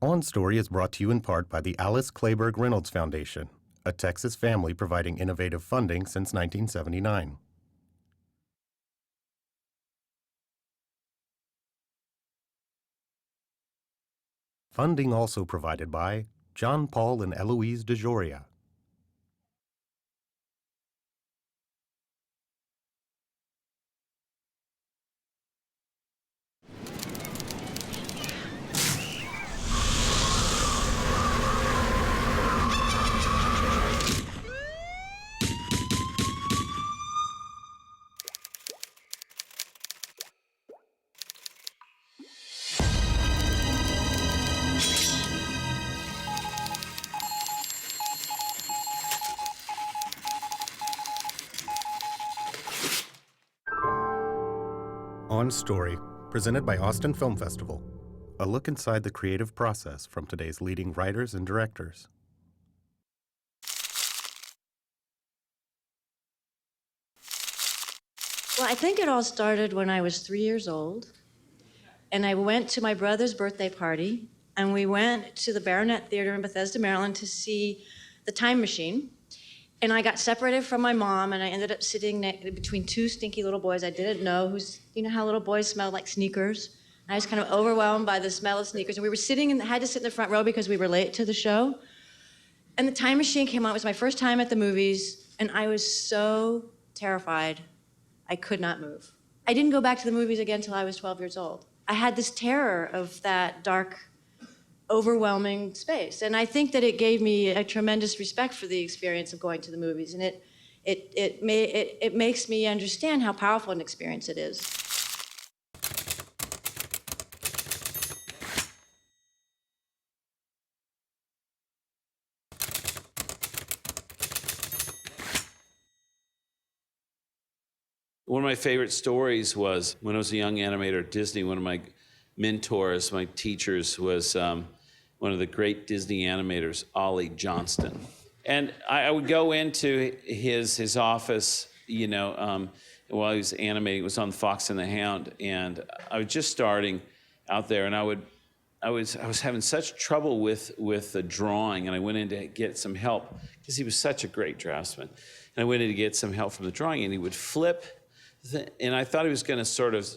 On Story is brought to you in part by the Alice Clayburgh Reynolds Foundation, a Texas family providing innovative funding since 1979. Funding also provided by John Paul and Eloise DeJoria. On Story, presented by Austin Film Festival. A look inside the creative process from today's leading writers and directors. Well, I think it all started when I was 3 years old, and I went to my brother's birthday party, and we went to the Baronet Theater in Bethesda, Maryland to see The Time Machine. And I got separated from my mom, and I ended up sitting between two stinky little boys I didn't know, you know how little boys smell like sneakers? And I was kind of overwhelmed by the smell of sneakers, and we were had to sit in the front row because we were late to the show. And The Time Machine came on. It was my first time at the movies, and I was so terrified. I could not move. I didn't go back to the movies again until I was 12 years old. I had this terror of that dark, overwhelming space. And I think that it gave me a tremendous respect for the experience of going to the movies. And it makes me understand how powerful an experience it is. One of my favorite stories was when I was a young animator at Disney. One of my mentors, my teachers, was one of the great Disney animators, Ollie Johnston. And I would go into his office, while he was animating. It was on Fox and the Hound, and I was just starting out there, and I was having such trouble with the drawing, and I went in to get some help because he was such a great draftsman. And I went in to get some help from the drawing, and he would flip. And I thought he was going to sort of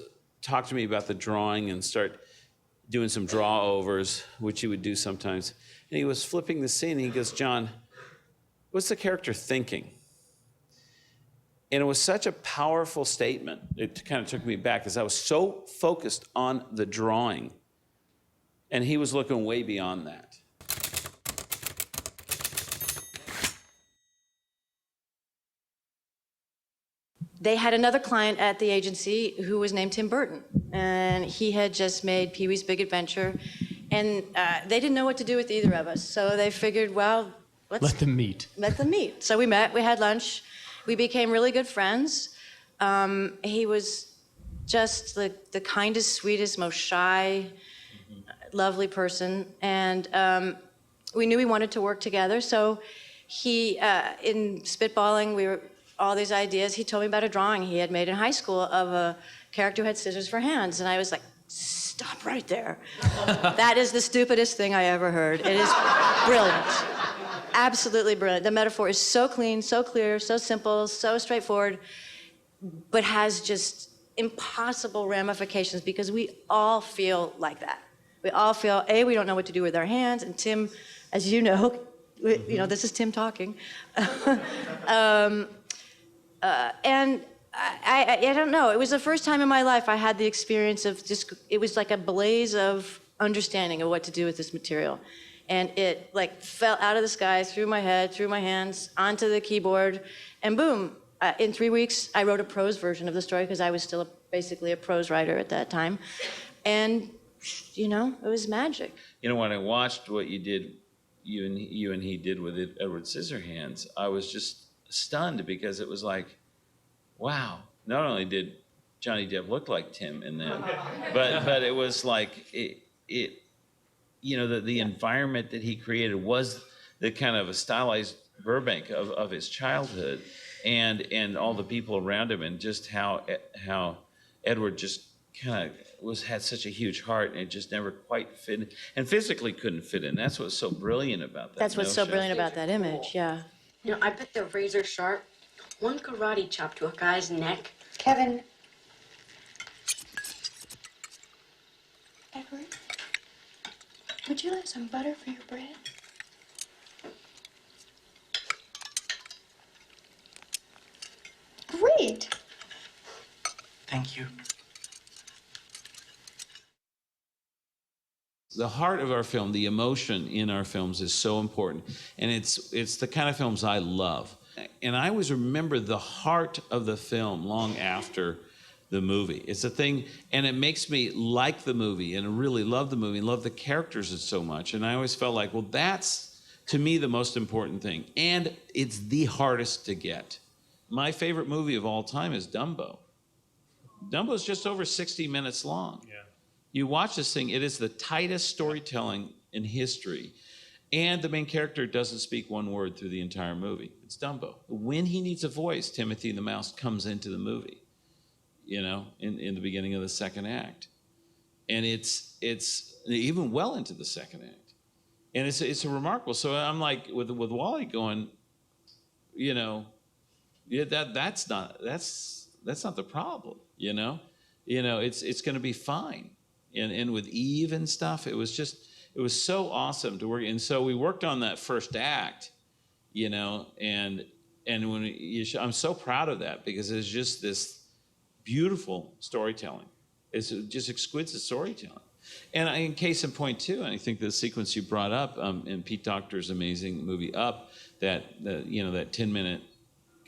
talk to me about the drawing and start doing some draw-overs, which he would do sometimes. And he was flipping the scene, and he goes, "John, what's the character thinking?" And it was such a powerful statement. It kind of took me back because I was so focused on the drawing, and he was looking way beyond that. They had another client at the agency who was named Tim Burton, and he had just made Pee-wee's Big Adventure, and they didn't know what to do with either of us, so they figured, well, let them meet. Let them meet. So we met, we had lunch, we became really good friends. He was just the kindest, sweetest, most shy, lovely person, and we knew we wanted to work together, so he, in spitballing, we were all these ideas. He told me about a drawing he had made in high school of a character who had scissors for hands. And I was like, stop right there. That is the stupidest thing I ever heard. It is brilliant. Absolutely brilliant. The metaphor is so clean, so clear, so simple, so straightforward, but has just impossible ramifications because we all feel like that. We all feel, A, we don't know what to do with our hands, and Tim, as you know, this is Tim talking. And I don't know, it was the first time in my life I had the experience of just, it was like a blaze of understanding of what to do with this material. And it like fell out of the sky, through my head, through my hands, onto the keyboard, and boom, in 3 weeks, I wrote a prose version of the story because I was still basically a prose writer at that time. And, it was magic. When I watched what you did, you and he did with Edward Scissorhands, I was just stunned because it was like, wow, not only did Johnny Depp look like Tim in that, but it was like, the environment that he created was the kind of a stylized Burbank of his childhood, and all the people around him, and just how Edward just had such a huge heart, and it just never quite fit in, and physically couldn't fit in. That's what's so brilliant about that. That's what's so notion. brilliant about that image, yeah. You know, I bet they're razor sharp. One karate chop to a guy's neck. Kevin. Edward, would you like some butter for your bread? Great. Thank you. The heart of our film, the emotion in our films is so important. And it's the kind of films I love. And I always remember the heart of the film long after the movie. It's a thing, and it makes me like the movie and really love the movie and love the characters so much. And I always felt like, well, that's, to me, the most important thing. And it's the hardest to get. My favorite movie of all time is Dumbo. Dumbo's just over 60 minutes long. Yeah. You watch this thing, it is the tightest storytelling in history. And the main character doesn't speak one word through the entire movie. It's Dumbo. When he needs a voice, Timothy the Mouse comes into the movie, you know, in the beginning of the second act. And it's even well into the second act. And it's a remarkable. So I'm like, with Wally going, you know, yeah, that's not the problem, you know? You know, it's gonna be fine. And with Eve and stuff, it was so awesome to work. And so we worked on that first act, you know, and when I'm so proud of that because it's just this beautiful storytelling. It's just exquisite storytelling. And in case in point too, and I think the sequence you brought up in Pete Docter's amazing movie Up, that 10-minute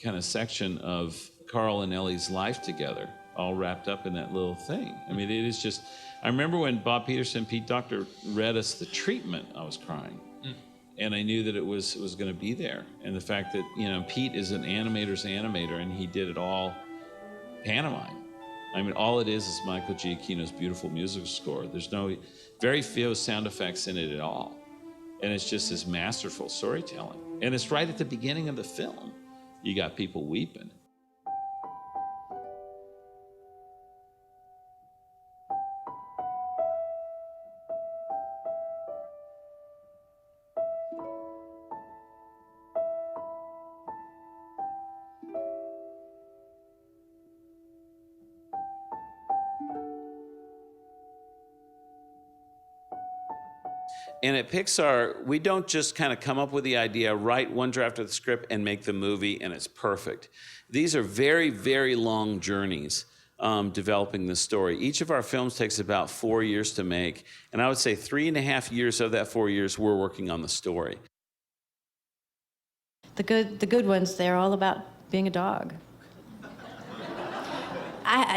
kind of section of Carl and Ellie's life together, all wrapped up in that little thing. I mean, it is just. I remember when Bob Peterson, Pete Docter, read us the treatment, I was crying. And I knew that it was going to be there. And the fact that, you know, Pete is an animator's animator, and he did it all pantomime. I mean, all it is Michael Giacchino's beautiful musical score. There's very few sound effects in it at all. And it's just this masterful storytelling. And it's right at the beginning of the film. You got people weeping. And at Pixar, we don't just kind of come up with the idea, write one draft of the script, and make the movie, and it's perfect. These are very, very long journeys developing the story. Each of our films takes about 4 years to make, and I would say 3.5 years of that 4 years, we're working on the story. The good ones, they're all about being a dog.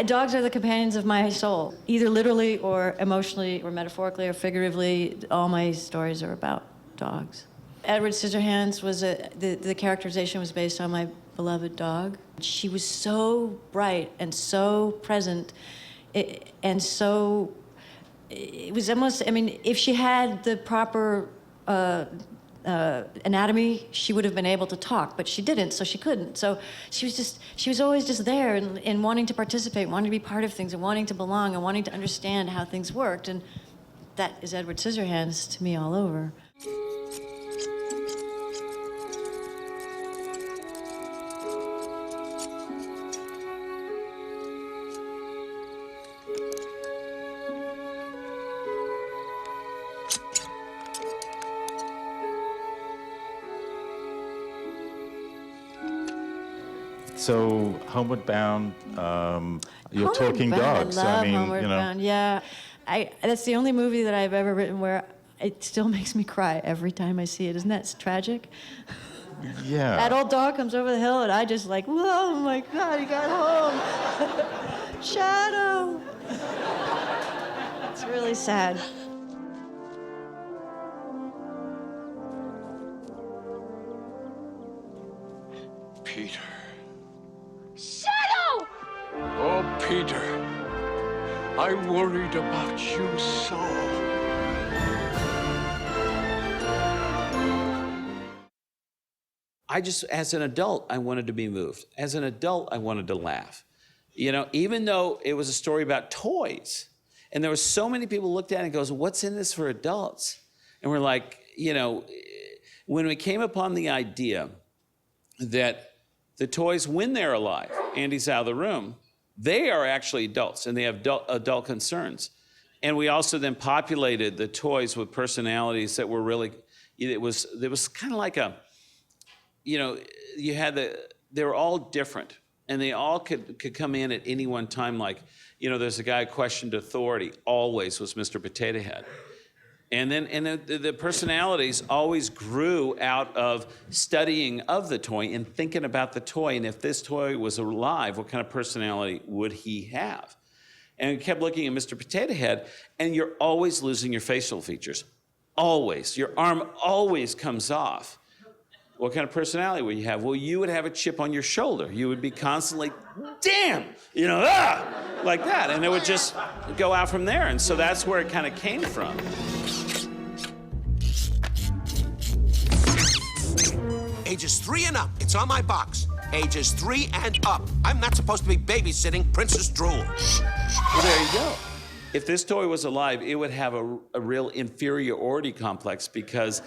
Dogs are the companions of my soul, either literally or emotionally or metaphorically or figuratively. All my stories are about dogs. Edward Scissorhands was the characterization was based on my beloved dog. She was so bright and so present, and so it was almost. I mean, if she had the proper anatomy, she would have been able to talk, but she didn't, so she couldn't. So she was always just there and wanting to participate, wanting to be part of things, and wanting to belong, and wanting to understand how things worked. And that is Edward Scissorhands to me all over. So, Homeward Bound, you're Homeward talking Bound, dogs. I love mean, Homeward you know. Bound. Yeah, that's the only movie that I've ever written where it still makes me cry every time I see it. Isn't that tragic? Yeah. That old dog comes over the hill, and I just like, whoa, oh my God, he got home. Shadow. It's really sad. Peter. Shadow! Oh, Peter. I worried about you so. As an adult, I wanted to be moved. As an adult, I wanted to laugh. You know, even though it was a story about toys, and there were so many people looked at it and goes, what's in this for adults? And we're like, you know, when we came upon the idea that the toys, when they're alive, Andy's out of the room, they are actually adults and they have adult concerns. And we also then populated the toys with personalities that were really, there was kind of like a, you know, they were all different and they all could come in at any one time. Like, you know, there's a guy who questioned authority, always was Mr. Potato Head. And then the personalities always grew out of studying of the toy and thinking about the toy. And if this toy was alive, what kind of personality would he have? And we kept looking at Mr. Potato Head, and you're always losing your facial features. Always. Your arm always comes off. What kind of personality would you have? Well, you would have a chip on your shoulder. You would be constantly, damn, you know, like that. And it would just go out from there. And so that's where it kind of came from. Ages 3 and up. It's on my box. Ages 3 and up. I'm not supposed to be babysitting Princess Drool. Well, there you go. If this toy was alive, it would have a real inferiority complex because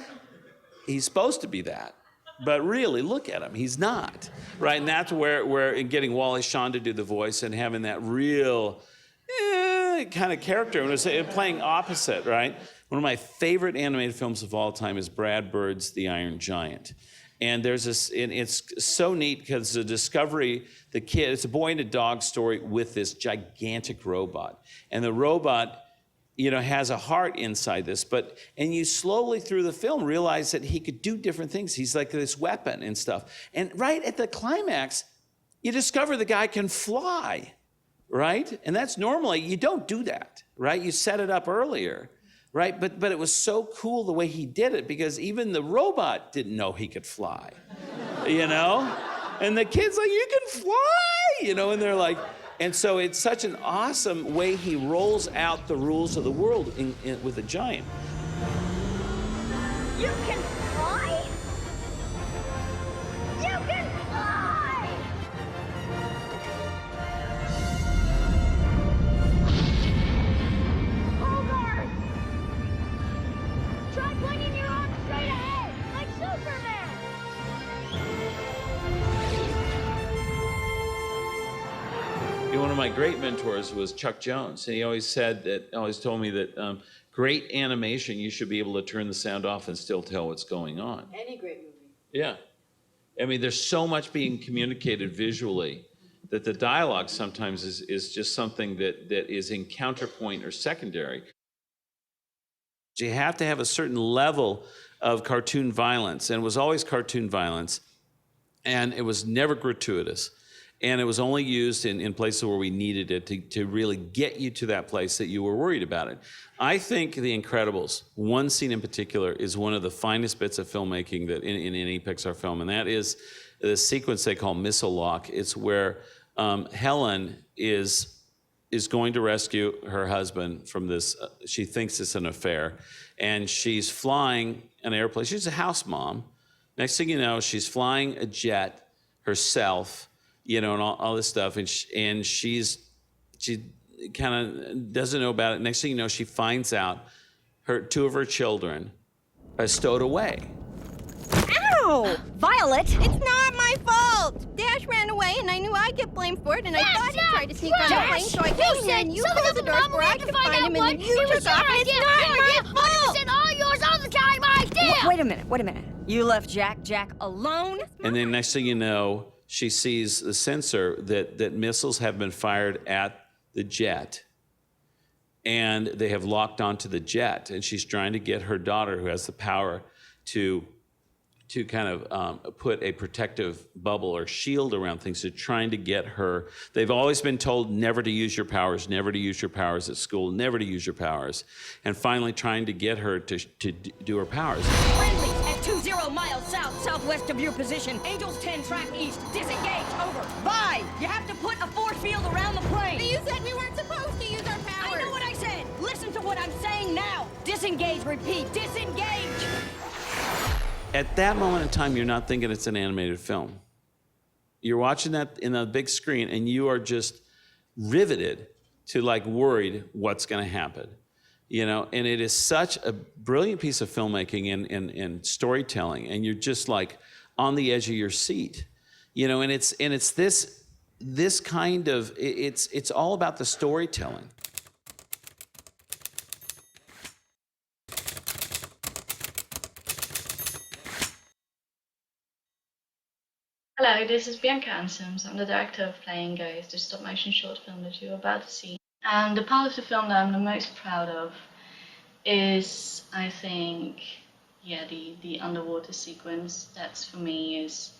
he's supposed to be that. But really, look at him. He's not, right? And that's where in getting Wally Shawn to do the voice and having that real kind of character, and playing opposite, right? One of my favorite animated films of all time is Brad Bird's The Iron Giant. And there's this, and it's so neat because the discovery, the kid, it's a boy and a dog story with this gigantic robot. And the robot, you know, has a heart inside this, and you slowly through the film realize that he could do different things. He's like this weapon and stuff. And right at the climax, you discover the guy can fly, right? And that's normally, you don't do that, right? You set it up earlier. Right, but it was so cool the way he did it because even the robot didn't know he could fly, you know? And the kid's like, you can fly, you know? And they're like, and so it's such an awesome way he rolls out the rules of the world with a giant. You can fly? You can fly! Try pointing your arm straight ahead, like Superman! One of my great mentors was Chuck Jones, and he always told me that great animation, you should be able to turn the sound off and still tell what's going on. Any great movie. Yeah. I mean, there's so much being communicated visually that the dialogue sometimes is just something that is in counterpoint or secondary. You have to have a certain level of cartoon violence, and it was always cartoon violence, and it was never gratuitous, and it was only used in places where we needed it to really get you to that place that you were worried about it. I think The Incredibles, one scene in particular, is one of the finest bits of filmmaking that in any Pixar film, and that is the sequence they call Missile Lock. It's where Helen is going to rescue her husband from this, she thinks it's an affair, and she's flying an airplane. She's a house mom. Next thing you know, she's flying a jet herself, you know, and all this stuff, and she kind of doesn't know about it. Next thing you know, she finds out two of her children are stowed away. Ow! Violet! It's not my fault! Dash ran away and I knew I'd get blamed for it, and I thought he tried to sneak on the plane, so I came here and you closed the door where I could find him, and then you took off. It's not my fault! It's all yours all the time, idea! Wait a minute. You left Jack alone? And then next thing you know, she sees the sensor that missiles have been fired at the jet, and they have locked onto the jet, and she's trying to get her daughter, who has the power, to kind of put a protective bubble or shield around things, to trying to get her. They've always been told never to use your powers, never to use your powers at school, never to use your powers, and finally trying to get her to do her powers. Friendlies at 20 miles southwest of your position. Angels 10 track east. Disengage, over. Bye! You have to put a force field around the plane. You said we weren't supposed to use our powers. I know what I said. Listen to what I'm saying now. Disengage, repeat, disengage. At that moment in time, you're not thinking it's an animated film. You're watching that in a big screen, and you are just riveted to like worried what's going to happen, you know. And it is such a brilliant piece of filmmaking and storytelling, and you're just like on the edge of your seat, you know. And it's this kind of, it's all about the storytelling. Hello, this is Bianca Ansems. I'm the director of Playing Ghost, the stop-motion short film that you're about to see. And the part of the film that I'm the most proud of is, I think, yeah, the underwater sequence. That's, for me, is,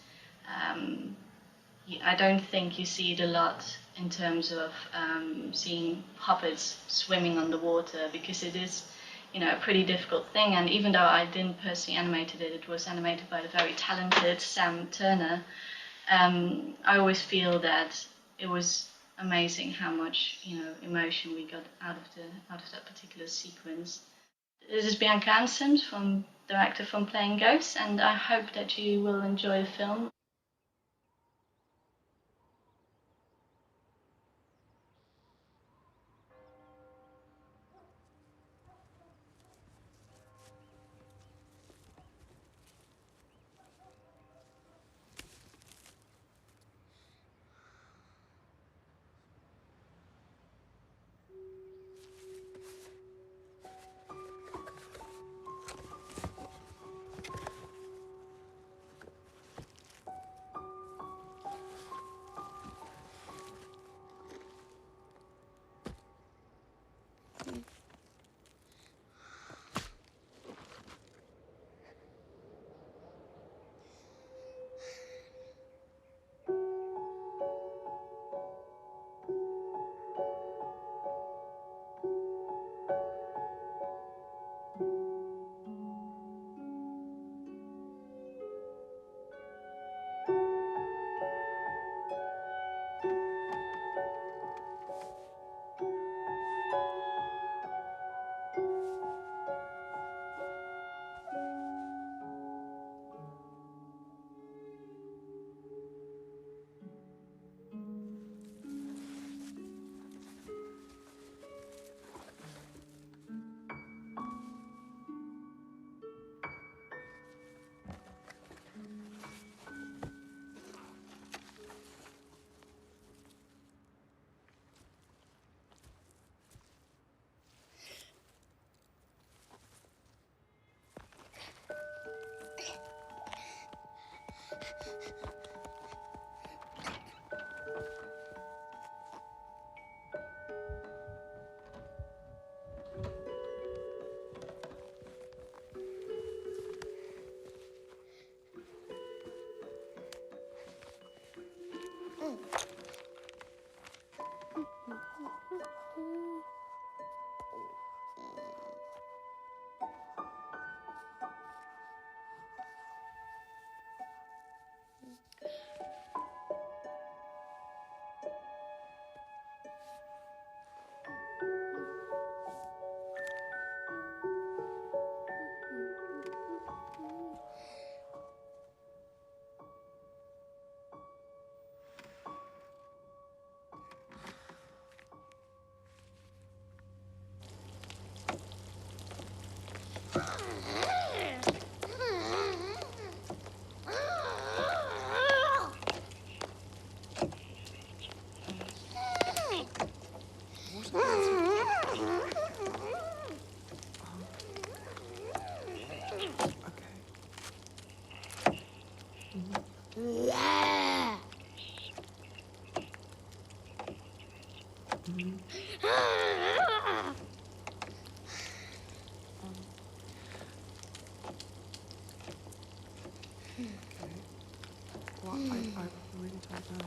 I don't think you see it a lot in terms of seeing puppets swimming underwater, because it is, you know, a pretty difficult thing. And even though I didn't personally animate it, it was animated by the very talented Sam Turner. I always feel that it was amazing how much, you know, emotion we got out of that particular sequence. This is Bianca Ansems, director from Playing Ghosts, and I hope that you will enjoy the film. Well, I really don't know.